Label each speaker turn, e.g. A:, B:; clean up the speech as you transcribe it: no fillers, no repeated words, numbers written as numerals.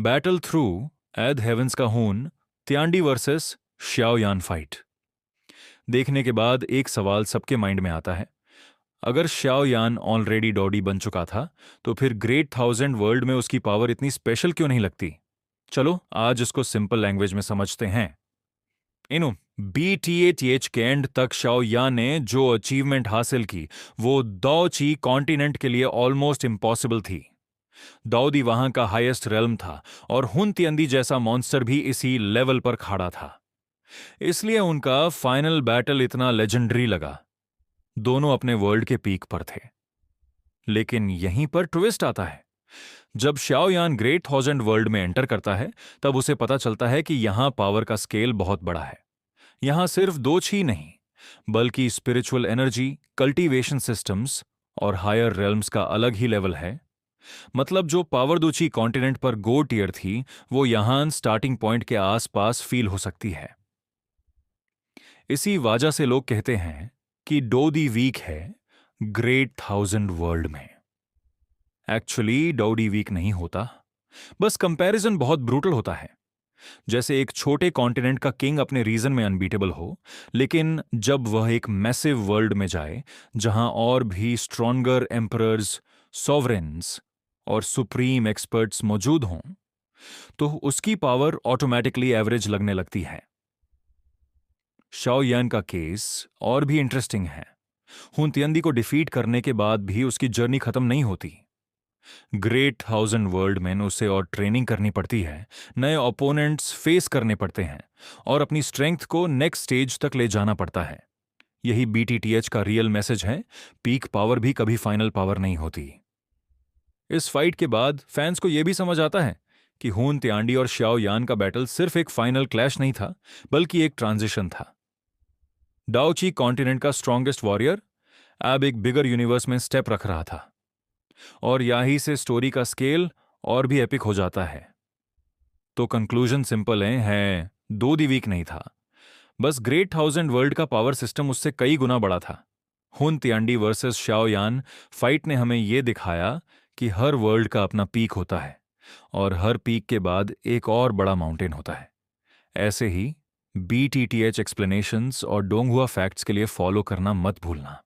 A: Battle through एद heaven's का हून, त्यांडी वर्सेस श्याओ यान फाइट। देखने के बाद एक सवाल सबके माइंड में आता है, अगर श्याओ यान ऑलरेडी डॉडी बन चुका था तो फिर ग्रेट थाउजेंड वर्ल्ड में उसकी पावर इतनी स्पेशल क्यों नहीं लगती। चलो आज इसको सिंपल लैंग्वेज में समझते हैं। इनु BTATH के एंड तक शाओ यान ने जो अचीवमेंट हासिल की वो दाओ ची कॉन्टिनेंट के लिए ऑलमोस्ट इम्पॉसिबल थी। दाऊदी वहां का हाईएस्ट रेल्म था और हुन तियंदी जैसा मॉन्स्टर भी इसी लेवल पर खड़ा था। इसलिए उनका फाइनल बैटल इतना लेजेंडरी लगा। दोनों अपने वर्ल्ड के पीक पर थे। लेकिन यहीं पर ट्विस्ट आता है। जब श्याओ यान ग्रेट थाउजेंड वर्ल्ड में एंटर करता है तब उसे पता चलता है कि यहां पावर का स्केल बहुत बड़ा है। यहां सिर्फ दो ही नहीं बल्कि स्पिरिचुअल एनर्जी, कल्टीवेशन सिस्टम्स और हायर रेल्म्स का अलग ही लेवल है। मतलब जो पावर दूची कॉन्टिनेंट पर गो टियर थी वो यहां स्टार्टिंग पॉइंट के आसपास फील हो सकती है। इसी वजह से लोग कहते हैं कि डोदी वीक है ग्रेट थाउजेंड वर्ल्ड में। एक्चुअली डोडी वीक नहीं होता, बस कंपैरिजन बहुत ब्रूटल होता है। जैसे एक छोटे कॉन्टिनेंट का किंग अपने रीजन में अनबीटेबल हो, लेकिन जब वह एक मैसिव वर्ल्ड में जाए जहां और भी स्ट्रॉन्गर एम्परर्स, सॉवरेन्स और सुप्रीम एक्सपर्ट्स मौजूद हों, तो उसकी पावर ऑटोमेटिकली एवरेज लगने लगती है। शाओ यान का केस और भी इंटरेस्टिंग है। हुन तियंदी को डिफीट करने के बाद भी उसकी जर्नी खत्म नहीं होती। ग्रेट थाउजेंड वर्ल्ड में उसे और ट्रेनिंग करनी पड़ती है, नए ओपोनेंट्स फेस करने पड़ते हैं और अपनी स्ट्रेंथ को नेक्स्ट स्टेज तक ले जाना पड़ता है। यही BTTH का रियल मैसेज है, पीक पावर भी कभी फाइनल पावर नहीं होती। इस फाइट के बाद फैंस को यह भी समझ आता है कि हुन त्यांडी और श्याओ यान का बैटल सिर्फ एक फाइनल क्लैश नहीं था, बल्कि एक ट्रांजिशन था। दाओ ची कॉन्टिनेंट का स्ट्रॉन्गेस्ट वॉरियर अब एक बिगर यूनिवर्स में स्टेप रख रहा था और यहीं से स्टोरी का स्केल और भी एपिक हो जाता है। तो कंक्लूजन सिंपल है दो दी वीक नहीं था, बस ग्रेट थाउजेंड वर्ल्ड का पावर सिस्टम उससे कई गुना बड़ा था। हुन तियांडी वर्सेस श्याओ यान फाइट ने हमें यह दिखाया कि हर वर्ल्ड का अपना पीक होता है और हर पीक के बाद एक और बड़ा माउंटेन होता है। ऐसे ही BTTH एक्सप्लेनेशंस और डोंगहुआ फैक्ट्स के लिए फॉलो करना मत भूलना।